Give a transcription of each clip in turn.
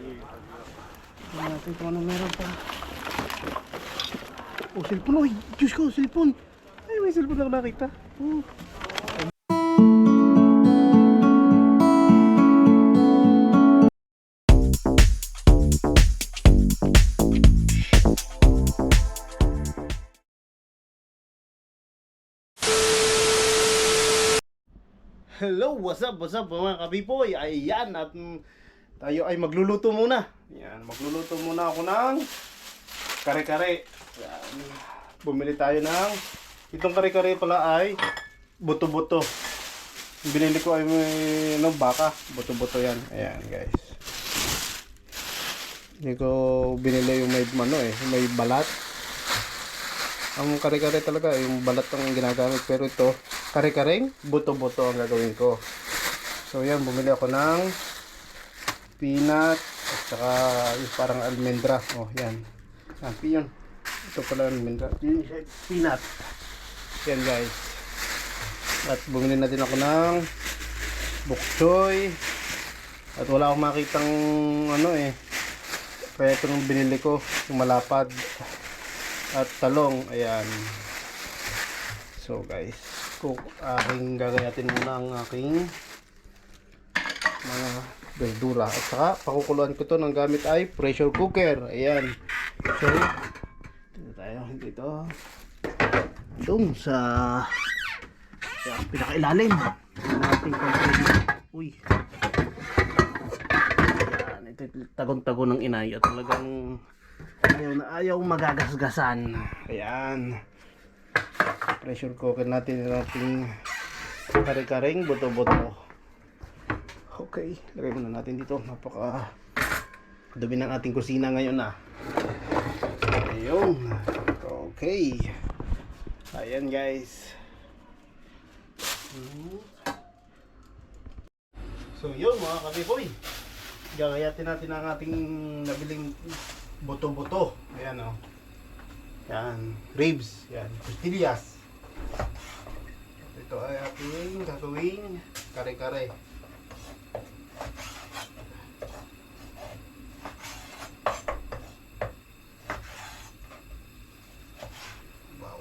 Tingnan natin kung anong meron pa. Oh, cellphone. Uy, Diyos ko, cellphone. Ay, may cellphone lang nakita. Oh. Hello, what's up mga kabipoy? Ayan, at tayo ay magluluto muna. Ayan, magluluto muna ako ng kare-kare. Ayan, bumili tayo ng itong kare-kare pala ay buto-buto. Binili ko ay may baka, buto-buto yan. Ayan, guys. Hindi ko binili yung may may balat. Ang kare-kare talaga yung balat ang ginagamit, pero ito kare-kareng buto-buto ang gagawin ko. So yan, bumili ako ng peanut at saka yung parang almendra. Oh, yan. Yun. Ito pala almendra. Peanut. Yan, guys. At bumili na din ako ng bok choy. At wala akong makitang kaya ito nung binili ko, yung malapad. At talong. Ayan. So guys, aking gagayatin muna ang aking mga verdura. At saka pakukuluan ko to ng gamit ay pressure cooker. Ayan. So dito tayo dito doon sa pinakailalim ng ating compressor. Uy, ayan, ito tagong-tago ng inay at talagang ayaw magagasgasan. Ayan, pressure cooker natin yung ating kare-kareng buto-buto. Okay, lagay muna natin dito. Napaka dumi ng ating kusina ngayon na. Ayun. Okay. Ayan, guys. So yun mga kabiboy, gagayatin natin ang ating nabiling buto-buto. Ayan, oh. Yan, ribs, yan, tortillas. Ito ay ating gagawing kare-kare. Wow.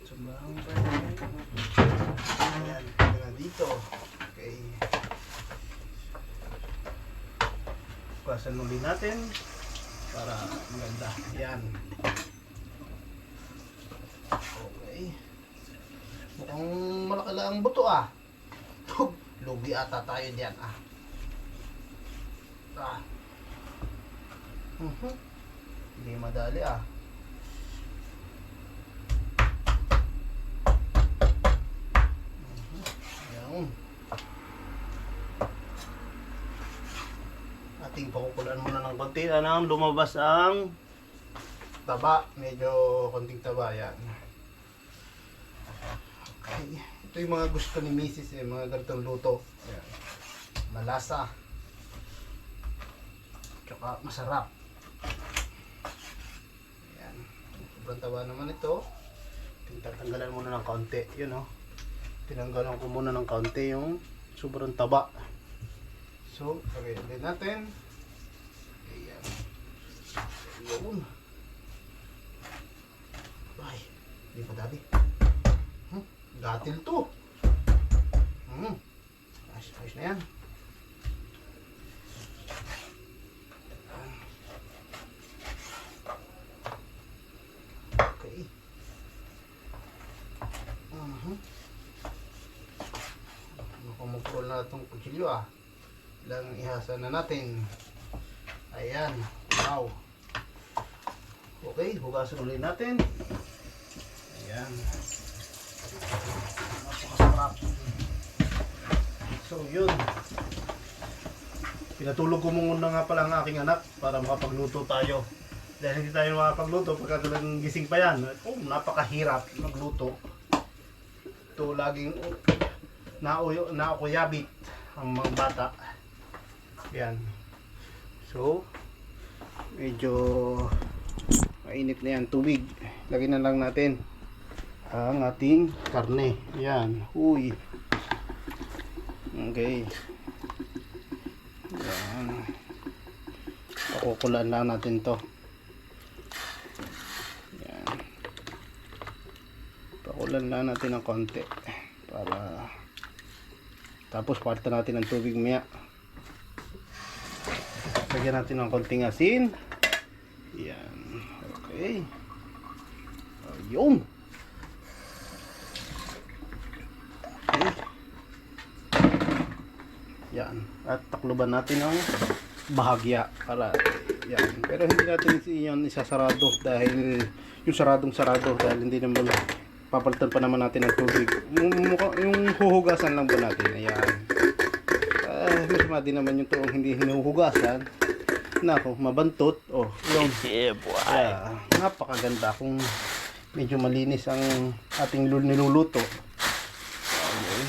Sumahang pa yan. Ayan, dito. Okay. Kuwasan ulit natin para maganda. Ayan. Okay. Mukhang malaki lang ang buto ah. Lugi ata tayo diyan ah. Hindi madali ah. Ating pakukulan muna ng konti nang lumabas ang taba, medyo konting taba. Yan. Okay. Ito yung mga gusto ni Mrs. Mga ganitong luto. Yan. Malasa tsaka masarap. Yan. Sobrang taba naman ito. Tatanggalan muna ng kaunti. Yun oh. Tinanggalan ko muna ng kaunti yung sobrang taba. So, lagay ulit natin. Ayan. Ayan. Ay, hindi pa dali. Gatil to. Ayos na yan. Okay. Mag-roll na itong kutsilyo ah. Ilang ihasa na natin. Ayan. Wow. Okay, hugasan ulit natin. Ayan. Napakasarap. So yun. Pinatulog ko muna nga pala ang aking anak para makapagluto tayo. Dahil hindi tayo makapagluto pagka talagang gising pa yan. Oh, napakahirap magluto. Ito laging naukuyabit ang mga bata. Yan. So medyo mainit na yan, tubig. Lagyan na lang natin ang ating karne. Yan. Uy. Okay. Yan. Pakukulaan lang natin to. Yan. Pakulan lang natin ng konti para tapos parta natin ng tubig maya. Lagyan natin ng konting asin. Yan. Okay. Ayun. Okay. Yan. At takluban natin ang bahagya para yan. Pero hindi natin yan isasarado dahil yung sarado dahil hindi naman papalitan pa naman natin ng tubig. Yung huhugasan lang ba natin. Ayan. Masama din naman yung tuong hindi hinuhugasan. Nako, mabantot. Oh, yun. Napakaganda kung medyo malinis ang ating niluluto. Okay.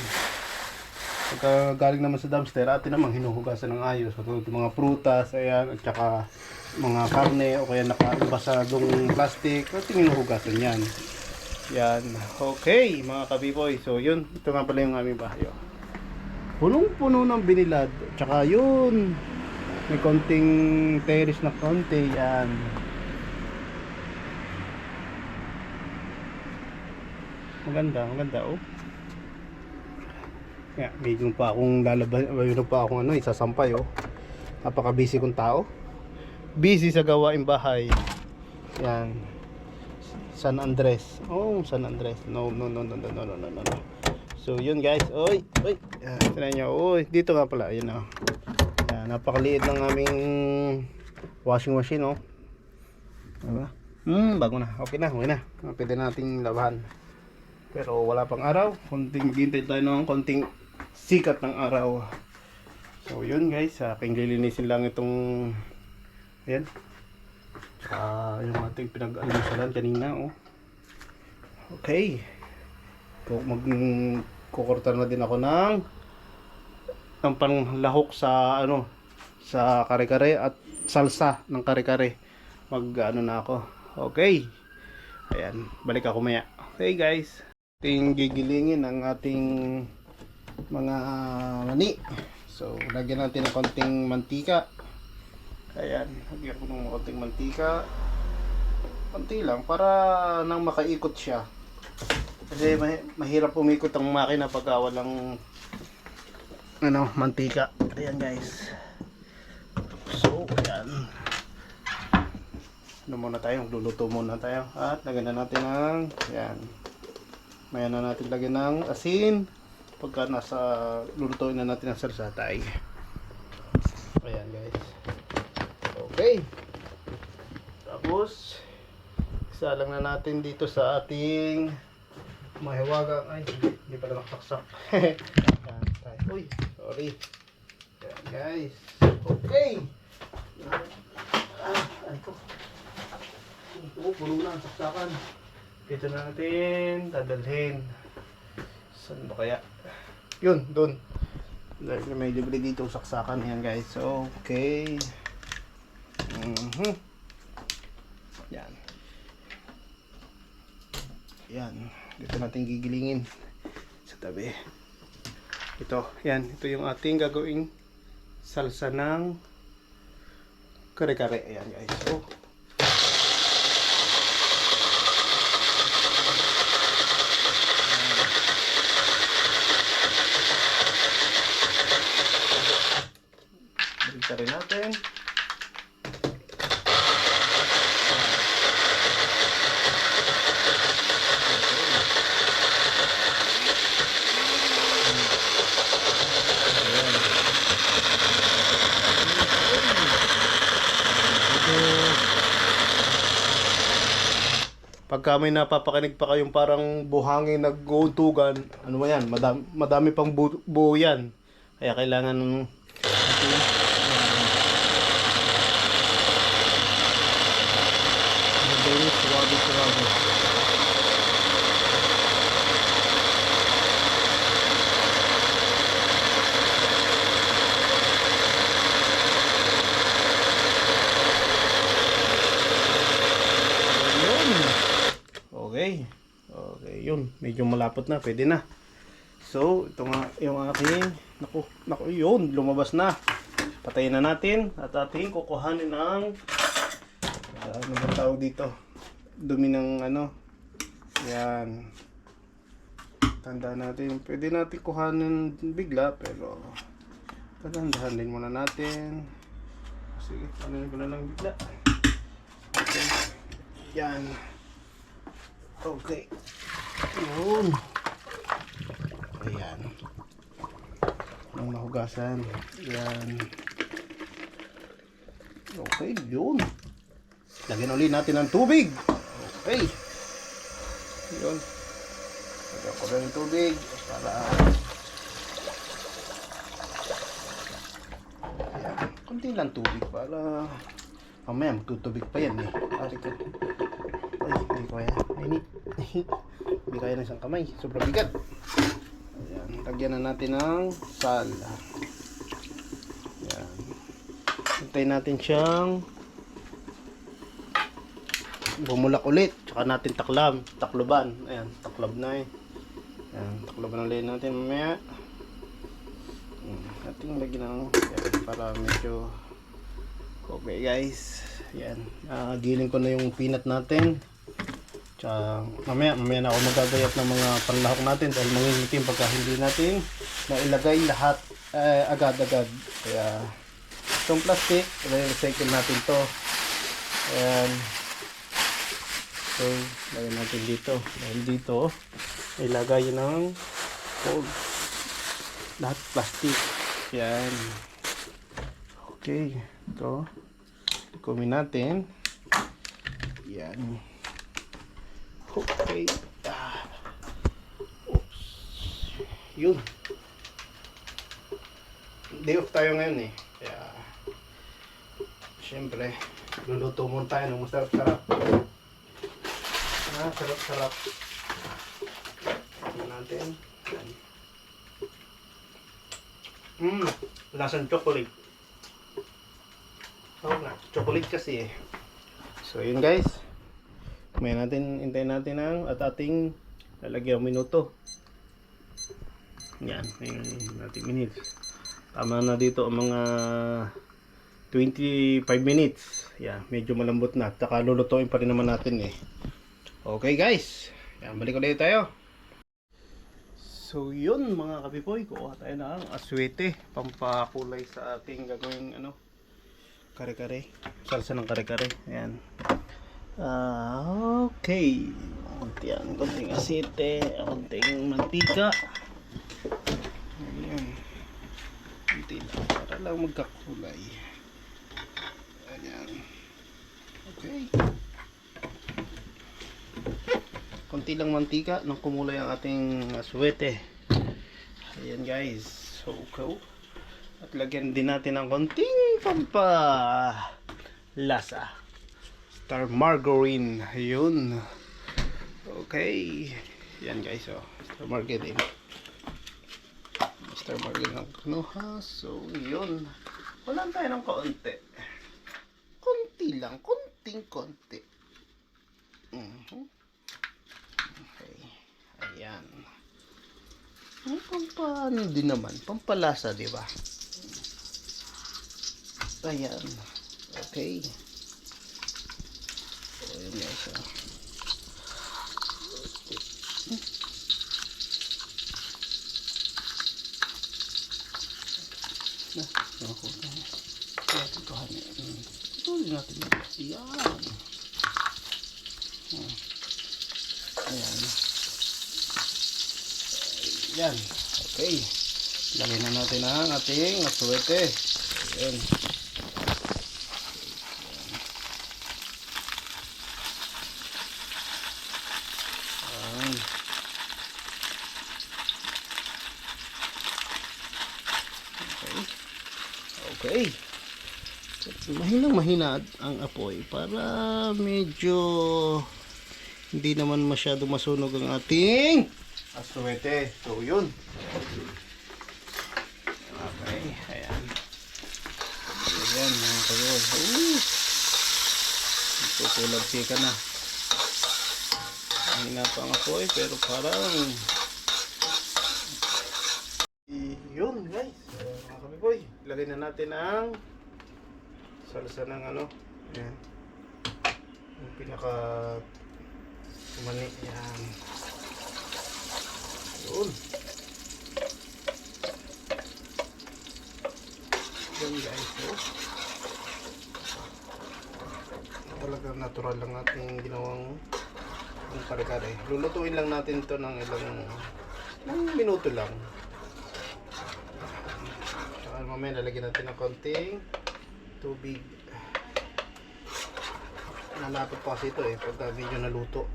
Pagka galing naman sa dumpster, atin namang hinuhugasan ng ayos. Katulad mga prutas, ayan, at saka mga karne, o kaya nakabasadong plastic, ating hinuhugasan yan. Yan. Okay, mga kabiboy. So, yun. Ito nga pala yung aming bahay. Punong-puno ng binilad. Tsaka yun. May konting terrace na konti. Yan. Maganda oh. Yeah, medyo pa akong lalabas, mayroon pa akong isasampay oh. Napaka-busy kong tao. Busy sa gawaing bahay. Yan. San Andres. Oh, San Andres. No. So, yun guys. Oy. Tignan nyo. Oy, dito nga pala. Ayun oh. Yan, napakaliit ng aming washing machine oh. Diba? Bago na. Okay na. Pwede nating labahan. Pero wala pang araw. Maghintay tayo ng konting sikat ng araw. So, yun guys. Aking lilinisin lang itong ayan. Yung ating pinag-almusalan kanina oh. Okay. Kukortar na din ako ng panglahok sa sa kare-kare at salsa ng kare-kare. Na ako. Okay. Ayan, balik ako maya. Okay guys. Ating gigilingin ang ating mga mani. So, lagyan natin ng konting mantika. Ayan, lagyan ko ng konting mantika. Konti lang para nang makaikot siya. Kasi mahirap umikot ang makina pag walang mantika. Ayan guys. So, ayan. Muna tayo, luluto muna tayo. At lagyan na natin ng ayan. Maya na natin lagyan ng asin. Pagka lulutuin na natin ang sarsatay. Ayan guys. Okay. Tapos isa lang na natin dito sa ating mahiwagang hindi pala nakasaksak. Uy, sorry. Ayan guys. Okay. Puno na ang saksakan. Dito na natin dadalhin. Saan ba kaya? Yun, doon. May libre dito saksakan. Ayan guys. Okay. Yan. Yan. Dito natin gigilingin sa tabi. Ito. Yan. Ito yung ating gagawing salsa ng kare-kare. Ayan guys. So, rin natin. Pagka may napapakinig pa kayong parang buhangin nag-uuntugan, ano ba yan? Madami pang buo yan. Kaya kailangan suwabe. Okay. Okay, yun. Medyo malapot na. Pwede na. So, ito nga yung aking... Naku, yun. Lumabas na. Patayin na natin. At ating kukuhanin ng... ano ba tawag dito? Dumi ng ano. Yan. Tandaan natin. Pwede natin kuhanin bigla. Pero... Tandaan din muna natin. Sige, kuhanin ko na lang bigla. Okay. Yan. Okay. Yun. Ayan. Ang mahugasan. Yan. Okay, yun. Lagyan ulit natin ng tubig. Okay. Yun. Lagyan ko na ng tubig para... Ayan. Kunti lang tubig para... Mamaya magtutubig pa yan eh. Ari ko. Ay, hindi ko kaya. Mainit. Hindi kaya ng isang kamay. Sobrang bigat. Ayan. Lagyan na natin ng sal. Ayan. Hintayin natin siyang bumulak ulit. Tsaka natin takloban. Ayan. Taklob na eh. Ayan. Takloban ulit natin mamaya. Ating lagyan ng para medyo okay guys. Yan. Giling ko na yung peanut natin. Tsaka mamaya na ako magagayat ng mga panlahok natin dahil mangingitim pagka hindi natin nailagay lahat agad-agad. Kaya itong plastic, i-recycle natin to. Ayan. So, lagyan natin dito. Dahil dito, ilagay ng cold. Lahat plastic. Yan. Okay. Ito. Kumin natin. Yan. Okay. Oops. Yun. Day off tayo ngayon eh. Kaya, syempre, luluto muna tayo ng masarap-sarap. Sarap-sarap. Tignan natin. Lasang chocolate. Oo nga, chocolate kasi eh. So yun guys. Hintayin natin ang at ating lalagyan minuto. Yan, yung ating minutes. Tama na dito ang mga 25 minutes. Yan, medyo malambot na. Tsaka lulutuin pa rin naman natin eh. Okay guys. Yan, balik ulit tayo. So yun mga kapipoy, kuha tayo ng aswete. Pampakulay sa ating gagawing ano, kare-kare. Salsa ng kare-kare. Ayan. Okay. Konting asete, konting mantika. Ayan. Konti lang para lang magkakulay. Ayan. Okay. Konti lang mantika nang kumulay ang ating aswete. Ayan guys. So, okay. At lagyan din natin ng konting pampalasa. Star margarine. Ayun. Okay. Yan guys. Oh. Star margarine. Star margarine ang kinuha. So, yun. Wala tayo ng kaunti. Konti lang. Konting-konti. Okay. Ayan. Pampano din naman. Pampalasa, di ba? Ayan. Okay. So, ayan guys. Ako tayo. Natin kuhanin. Tuloy natin. Ayan. Ayan. Ayan. Okay. Lagyan na natin ang ating aswete. Ayan. Ayan. Okay. Mahinang-mahina ang apoy para medyo hindi naman masyado masunog ang ating aswete. So, yun. Okay. Ayan. Ayan, mga kagoy. Tutulog sika na. mahina pa ang apoy pero parang yun guys. So, mga kabiboy, ilagay na natin ang salsa ng ano. Ayan. Yung pinaka mani. Ayan. Yun. Yun guys. So, talagang natural lang natin ginawang ang kare-kare. Lulutuin lang natin to ng ilang minuto lang. Saka mamaya lalagyan natin ng konting tubig. Nalapot pa kasi ito pagka medyo naluto.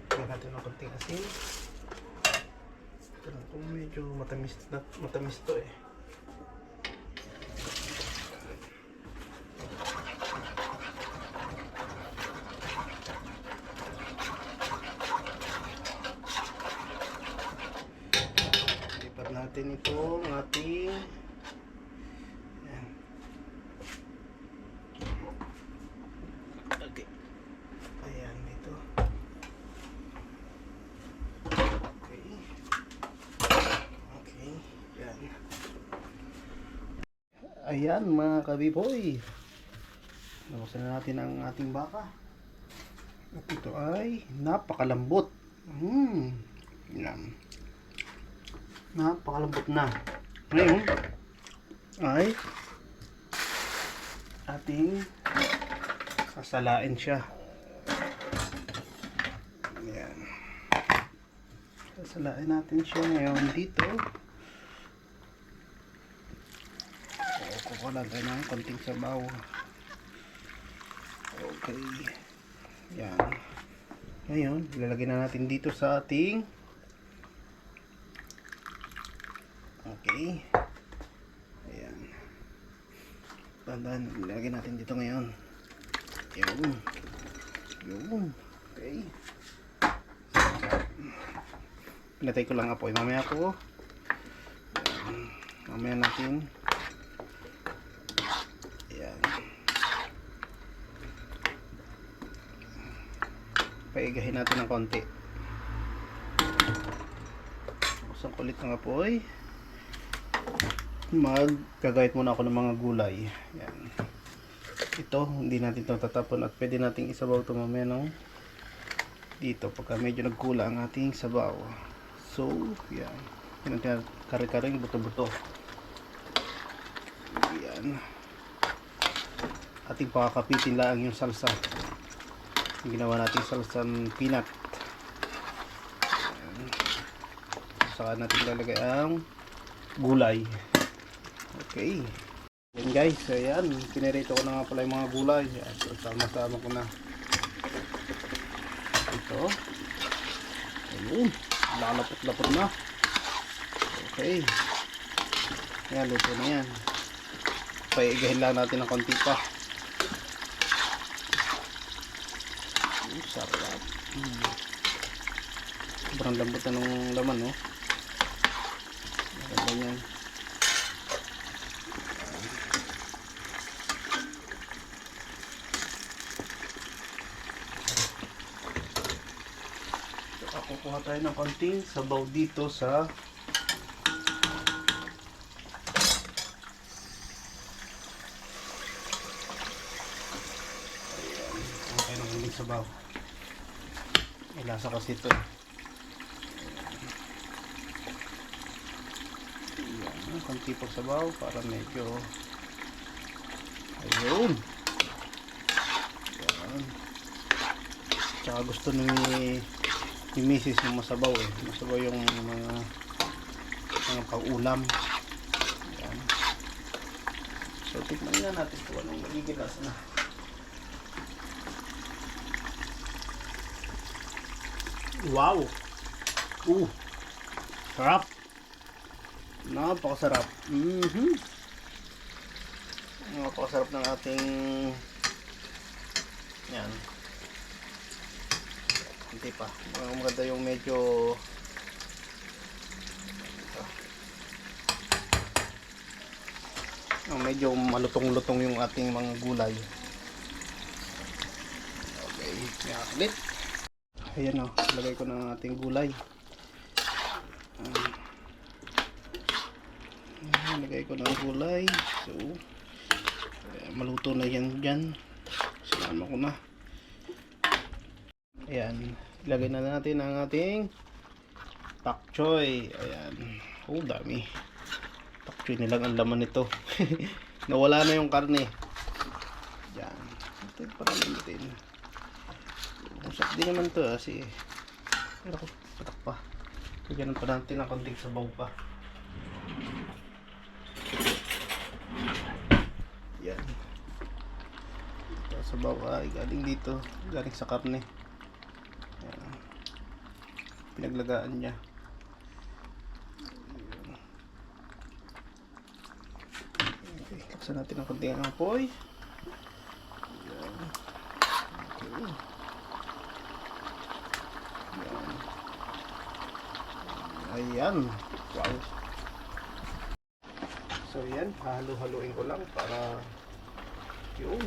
Lagyan natin ng konting asin. Kung medyo matamis to lipat natin itong ating ayan. Okay. Ayan dito. Ayan mga kabiboy, nabuksan na natin ang ating baka at ito ay napakalambot. Yan. Napakalambot na. Ngayon ay ating sasalain siya. Yan. Sasalain natin siya ngayon dito. Kukuha tayo ng konting sabaw. Okay. Yan. Ngayon, ilalagay na natin dito sa ating okay. Ayan. Tandaan, ilalagay natin dito ngayon. Yun. Yun. Okay. Pinatay ko lang apoy. Mamaya ko. Ayan. Mamaya natin paigahin natin ng konti. Buksan kulit ng apoy. Magkagayat muna ako ng mga gulay. Yan. Ito, hindi natin ito tatapon at pwede nating isabaw ito mamaya ng dito pagka medyo nagkula ang ating sabaw. So, yan. Yan ang kare-kareng buto-buto. Yan. Ating pakakapitin lang yung salsa. Ginawa natin salsang peanut. Ayan. Saka natin lalagay ang gulay. Okay. Yan guys, ayan. Pinirito ko na nga pala yung mga gulay. So, sama-sama ko na. Ito. Ayun. Lalapot-lapot na. Okay. Ayan, luto na yan. Paigahin lang natin ng konti pa. Sarap. Sobrang lambot na ng laman, no? Maganda yan. So, kukuha tayo ng konting sabaw dito sa ayan. Okay ng konting sabaw. May lasa kasi ito. Ayan, konti pag sabaw para medyo ayun. Ayan. Tsaka gusto ni misis ng masabaw masabaw yung mga pag-ulam. Ayan. So tikman nga natin kung anong magiging lasa na. Wow! Sarap! Napakasarap! Napakasarap ng ating yan. Hindi pa. Maganda yung medyo medyo malutong-lutong yung ating mga gulay. Okay, ulit. Ayan o, lagay ko na ang ating gulay. Lagay ko na ang gulay. So, maluto na yan dyan. Sinama ko na. Ayan, ilagay na natin ang ating pak choy. Ayan, oh dami. Pak choy nilang ang laman nito. Nawala na yung karne. Ayan, ito parang natin. Masap din naman to kasi pero patak pa. Lagyan pa natin ng konting sabaw pa. Yan. Ito sabaw ay galing dito, galing sa karne. Yan. Pinaglagaan niya. Okay, laksan natin ng konting apoy. Yan. Okay. Ayan. Wow. So yan, halo-haluin ko lang para yun.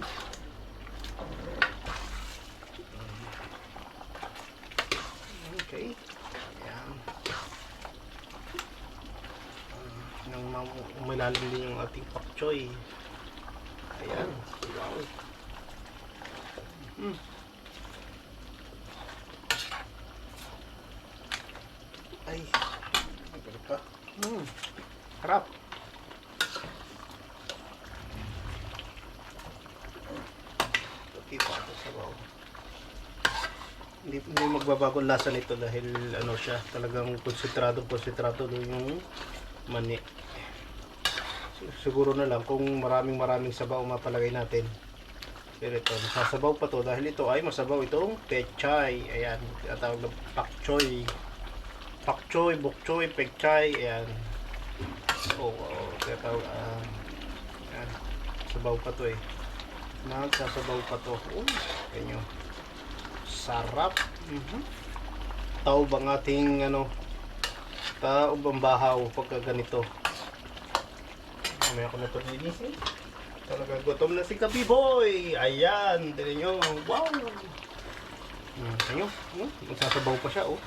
Okay. Ayan. Nang umilalim din yung ating pak choy. Ayan. Wow. Ay. Maganda pa. Harap. Okay pa ito sa bawah. Hindi magbabago ang lasa nito dahil ano siya, talagang konsentrado yung mani. Siguro na lang kung maraming sabaw mapalagay natin. Pero ito, masasabaw pa to dahil ito ay masabaw itong pechay. Ayan, tinatawag na pak choy. Pak choy, bok choy, pechay. Ayan. Tinatawag, ayan. Sabaw pa to eh. Magsasabaw pa to. Ganyan. Sarap. Taob ang ating taob ang bahaw pagka ganito. Mamaya ko na ito linisin. Talaga gutom na si Kapiboy. Ayan, tignan nyo. Wow. Tignan nyo. Magsasabaw pa siya oh.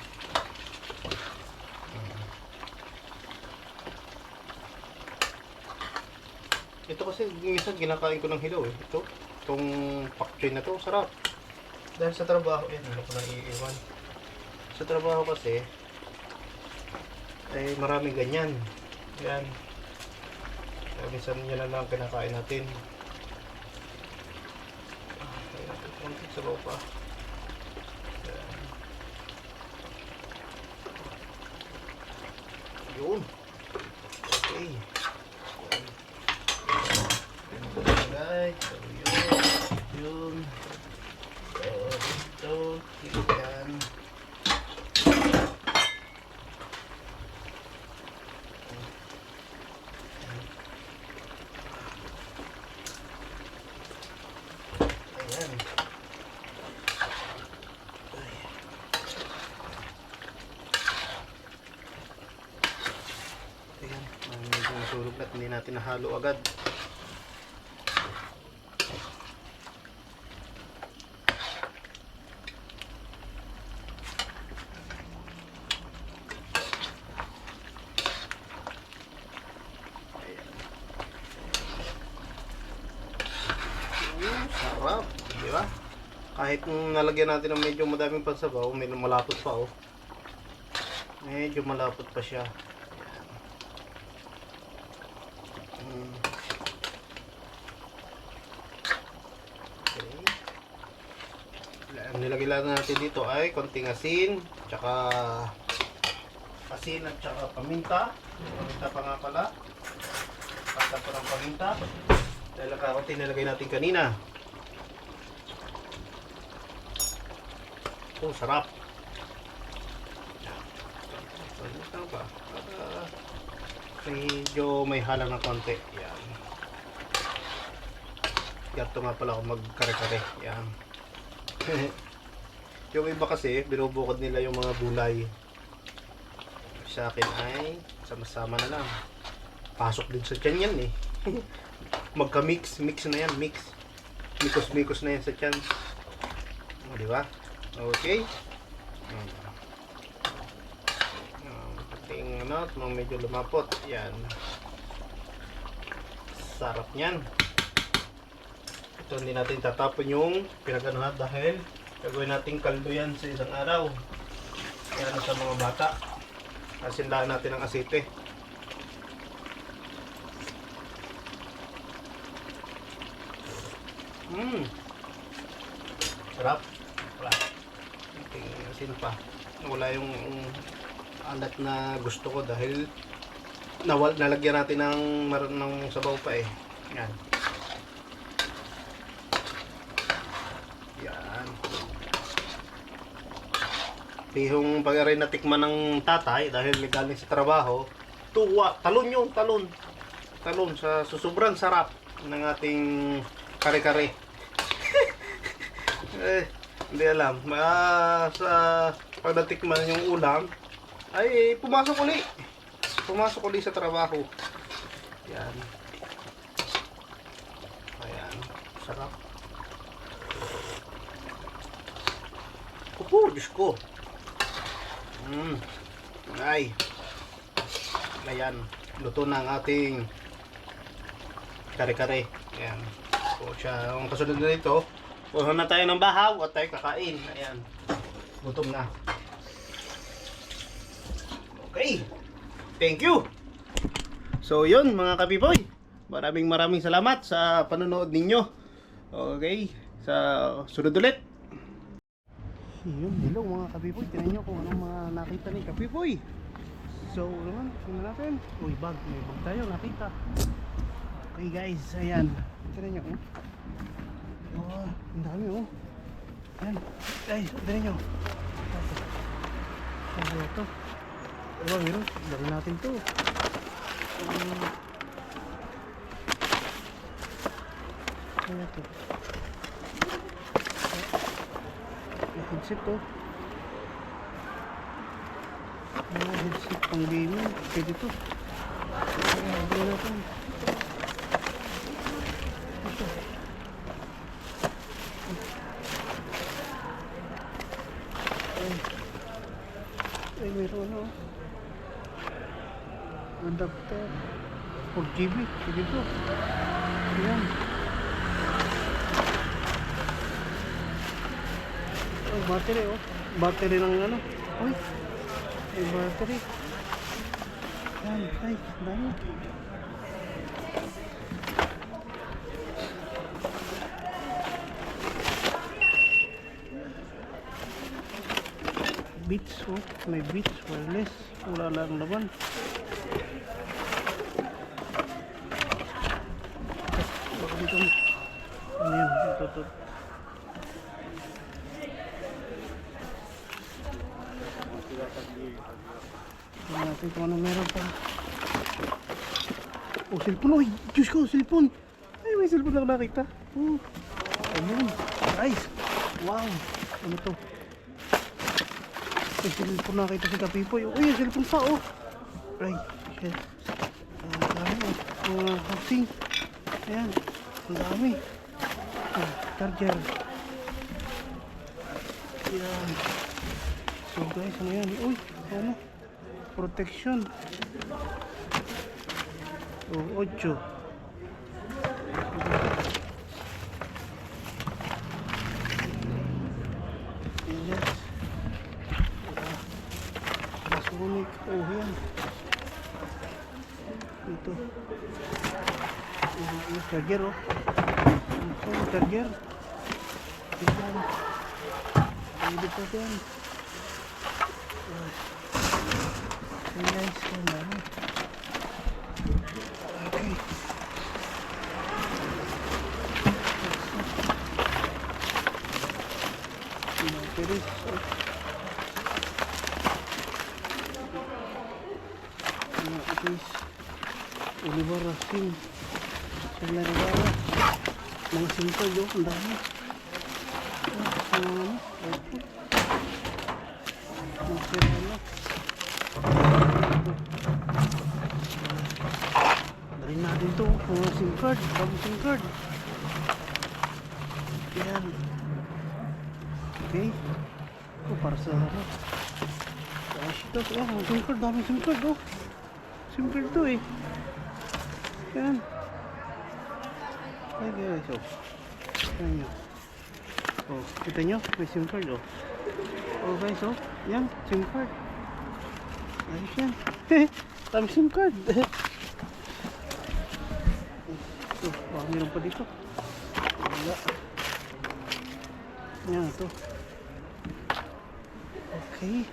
Ito kasi minsan ginakain ko ng hilaw eh. Itong pak choy na to, sarap. Dahil sa trabaho, yan, ano ko nang iiwan. Sa trabaho kasi, ay maraming ganyan. Yan. Kaya minsan yan lang kinakain natin. Kaya natin konting sabaw pa. Yan. Yun. Okay. Alright, so yun. So, yan. Ayan. Ayan, medyo masulog na, hindi natin nahalo agad. Sarap, di ba? Kahit nalagyan natin ng medyo madaming pansabaw, may malapot pa oh. Medyo malapot pa siya. Okay. Ang nilagay lang natin dito ay konting asin, tsaka asin at tsaka paminta. Paminta pa nga pala. Pasta pa ng paminta. Dahil nakakunti nilagay natin kanina. Oh, sarap. Ito ba? Medyo may halang na konti. Yan. Gato nga pala ako magkare-kare. Yan. Yung iba kasi, binubukod nila yung mga gulay. Sa akin ay sama-sama na lang. Pasok din sa tiyan yan eh. magka-mix. Mix na yan, mix. Mikos-mikos na yan sa tiyan. O, di ba? Okay. Pating ano, medyo lumapot. Yan. Sarap niyan. Ito, hindi natin tatapon yung pinaganohan dahil gagawin natin kaldo yan sa isang araw. Yan sa mga bata. Asindahan natin ang asite. Sarap. Wala. Asin pa. Wala yung alat na gusto ko dahil nalagyan natin ng sabaw pa eh. Yan. Yan. Yung pag-aray na tikman ng tatay dahil galing sa trabaho, tuwa, talon yun, talon. Talon sa sobrang sarap ng ating kare-kare. Hindi alam. Sa pag natikman yung ulam, ay pumasok uli. Pumasok ulit sa trabaho. Yan. Ayan. Sarap. Opo, Diyos ko. Ay. Ayan. Luto na ang ating kare-kare. Ayan. So, siya, ang kasunod na nito, puno na tayo ng bahaw at tayo kakain. Ayan. Gutom na. Okay. Thank you. So yun mga kapipoy, maraming salamat sa panonood ninyo. Okay, sa sunod ulit. Yun, hello mga kapipoy, tingnan nyo kung anong mga nakita ni kapipoy. So naman, tingnan natin. Uy, may bag tayo nakita. Okay guys, ayan, tingnan nyo. Oh, ang dami oh. Ayan, guys, tingnan nyo. Ano ito? Oh, meron. Lagyan natin to. Ano ito? Headset to. Headset pang gaming. Pwede to. Lagyan natin. Ito. Ay, meron ano. Adapter 4GB. Sige po. Ayan. Oh, battery oh. Battery ng ano. Uy. May battery. Ayan. Ay, dami. Beats oh. May Beats wireless. Wala lang laman. Dito. Ano yan? Ito. Tingnan natin kung ano meron pa. Oh, cellphone. Uy, Diyos ko, cellphone. Ay, may cellphone na nakita. Oh, ayun. Guys. Wow. Ano to? May cellphone na nakita si Kapipoy. Uy, yung cellphone pa, oh. Ay, shit. Ang dami, oh. Housing. Ayan. Ang dami. Oh, charger. Ayan. So guys, ano yan? Uy, ano? Protection. Oh, 8. Yes. Masonic. Oh, yan. Ito. Yung charger, oh. Ito, yung charger. Ayan. Pwede pa yan. Ayan guys, ayan. Okay. Batteries. Ito is Oliver Racing. Sila Rivera. Mga simple yun, ang dami. Dari na natin to. Mga SIM card. Bagong SIM card. Yan. Okay. Ito para sa harap. Tapos ito. Yan. Mga SIM card. Daming SIM card. Oh. SIM card to eh. Yan. Ay guys. Oh. Yan nyo. Oh. Kita nyo? May SIM card oh. Oh guys oh. Yan. SIM card. Ayos yan. Daming SIM card. Ito. Baka meron pa dito. Wala. Yan ito. Okay.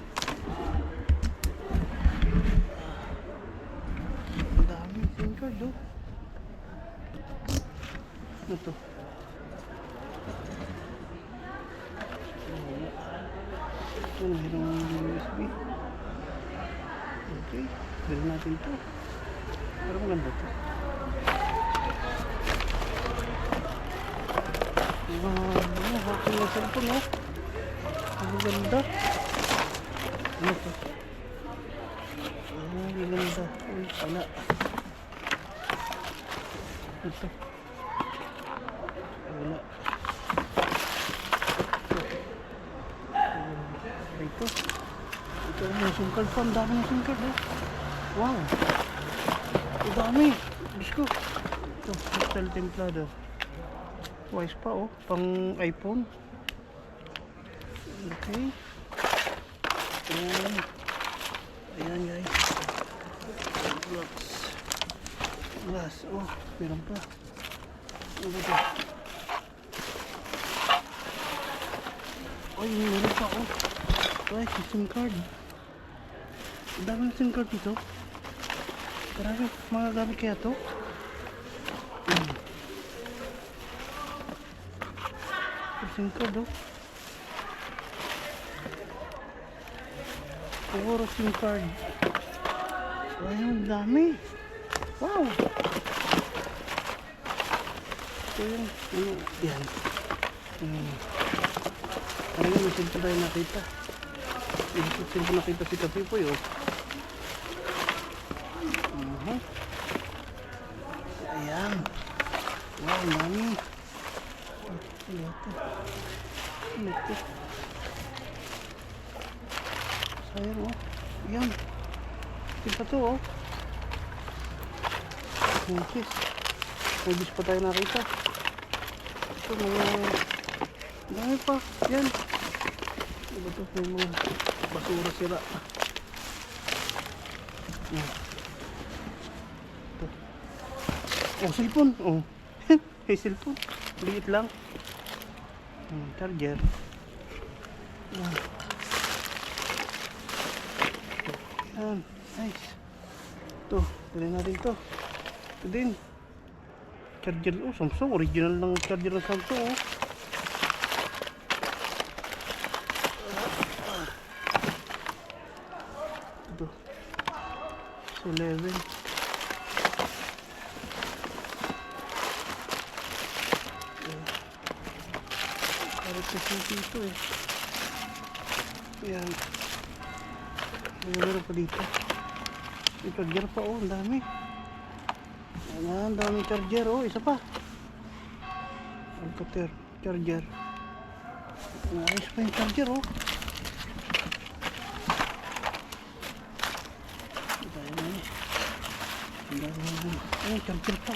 Ang dami SIM card oh. Ano to? Yan, mayroong USB. Okay. Bilhin natin to. Pero maganda to. Happy na cellphone oh. Ang ganda. Ano to? Ang ganda. Uy, pala. Ito. Wala. Ito. Ito ang SIM card pa. Ang dami ng SIM card oh. Wow. Ang dami. Diyos ko. Ito. Crystal templado. Wise pa oh. Pang iPhone. Okay. Ayan. Ayan guys. Glass. Oh. Meron pa. Ano ba ito? Ay, meron pa oh. Guys, SIM card. Ang dami ng SIM card dito. Marami mga gamit kaya to. SIM card oh. Puro SIM card. Ayun, dami. Wow. Ito yung ano, yan. Parang yung SIM card tayo nakita. Yung SIM card nakita si Kapipoy oh. Ayan. Wow, dami. Ano ito? Ano ito? Sayang oh. Ayan. Ito pa to oh. Mojis. Mojis pa tayo nakita. Ito mga... dami pa. Yan. Ano ba ito? May mga basura sila. Yan. Ito. Oh, cellphone. Oh. Hey, cellphone. Liit lang. Charger. Yan. Yan. Nice. Ito. Dali natin ito. Ito din. Charger. Oh, Samsung. Original ng charger ng Samsung. Oh. Ito. So, 11. Kasi ito eh. Ayan. Meron pa dito. May charger pa oh. Ang dami. Ayan. Ang dami charger oh. Isa pa. Alcatel. Charger. Ayos pa yung charger oh. Ayan. Charger pa.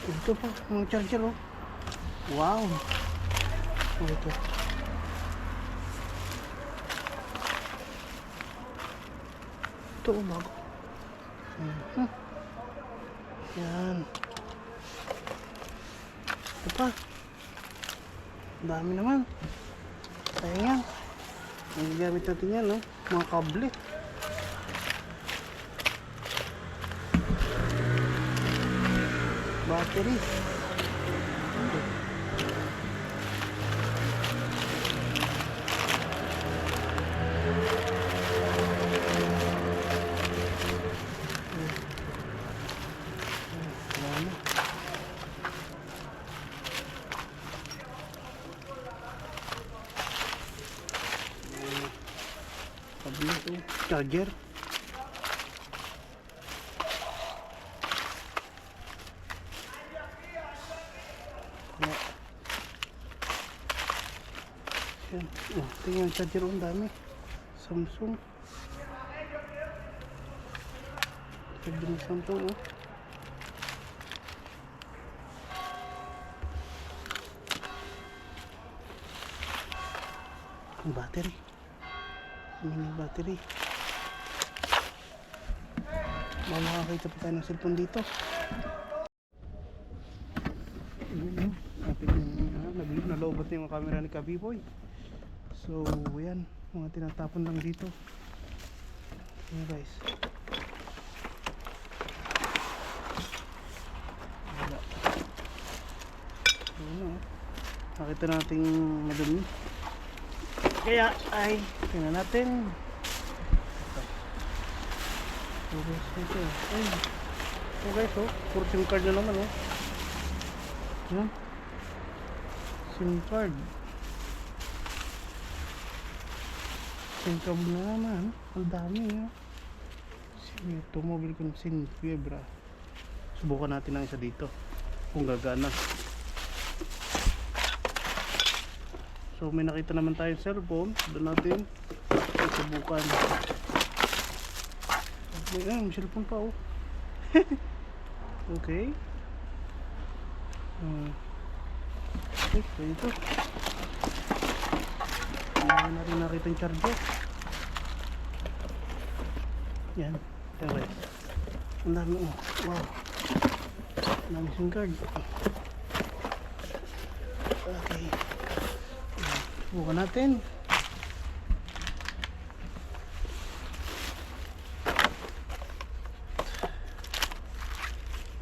Ito pa. Mga charger oh. Wow. Oh, ito. Ito oh, bago. Yan. Ito pa. Dami naman. Sayang yan. Ang gamit natin yan, no? Mga kable. Battery. Charger. Ayan. Oh, tingnan yung charger, ang dami. Samsung. Charger ng Samsung, oh. Ang battery. Mini battery. Makakita pa tayo ng cellphone dito. Nalobot na yung camera ni Kabiboy. So yan, mga tinatapon lang dito. Ayan guys. Wala. Ayan, oh. Nakita natin madumi. Kaya ay tingnan natin. So guys, ito. Ay. So guys, oh, puro SIM card na naman, oh. Yan. SIM card. SIM card na naman. Ang dami, oh. Ito, mobile ko ng SIM Fibra. Subukan natin ang isa dito. Kung gagana. So may nakita naman tayong cellphone. Doon natin subukan. Ayan, may cellphone pa, oh. Okay. Okay, so ito. Hindi na rin nakita yung charger. Yan. Okay. Ang dami, oh. Wow. Ang dami SIM card. Okay. Subukan natin.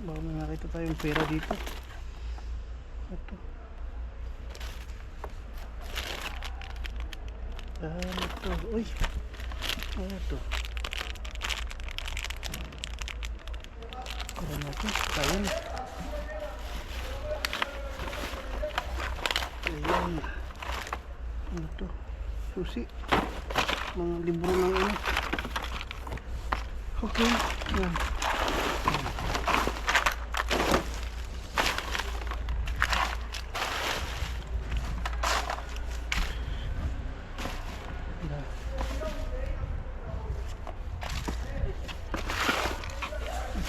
Baka may nakita tayong pera dito. Ito. Ito. Uy. Ito. Tara natin. Ayan. Ayan. Ito. Susi. Mga libro ng ano. Okay. Ayan.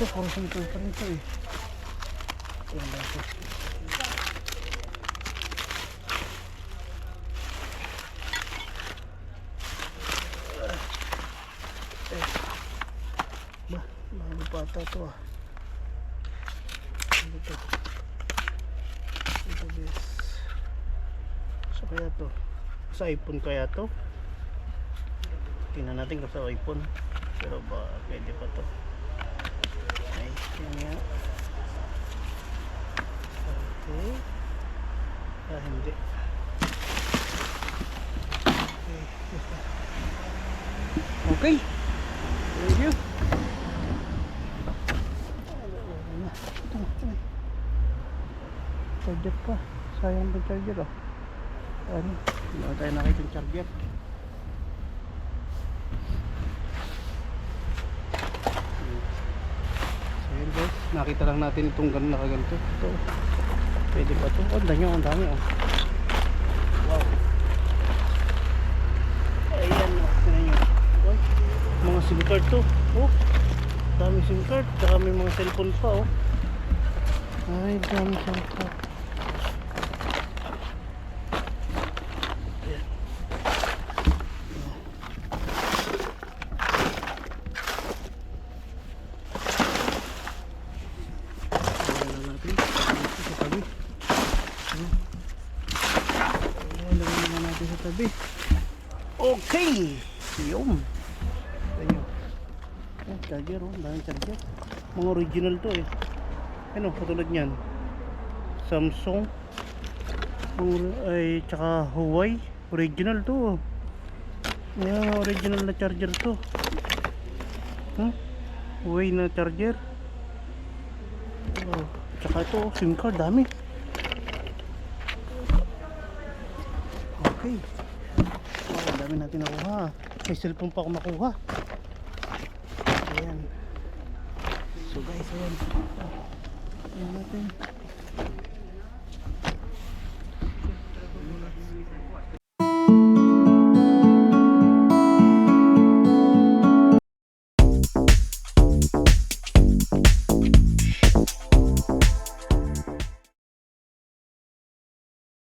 Ito, korosong ko pa rin ito eh. Ayan lang ito. Bago pa ata ito ah. Ano ito? Ito guys. So kaya ito? Sa iPhone kaya ito? Tingnan natin kung sa iPhone. Pero ba pwede pa ito? Yan nga. Okay. Hindi. Okay. Thank you. Charger pa. Sayang ba charger, oh. Ano? Hindi na tayo nakita yung charger. Guys, nakita lang natin itong ganun nakaganto. Ito. Pwede ba ito? Ang dami, ang dami, oh. Wow. Ayan, oh. Tignan nyo. Oh, mga SIM card to. Oh, dami SIM card. Saka may mga cellphone pa, oh. Ay, dami SIM card. Ayan. Sa tabi. Okay. Yung. Ayan. Charger, oh. Daming charger. Mga original to eh. Ano, katulad niyan. Samsung. Ay, tsaka Huawei. Original to. Ayan, original na charger to. Huawei na charger. Oh, tsaka ito, SIM card, dami. Okay. Oh, dami natin nakuha. May cellphone pa ako makuha. Ayan. So guys, ayan. Ayan natin.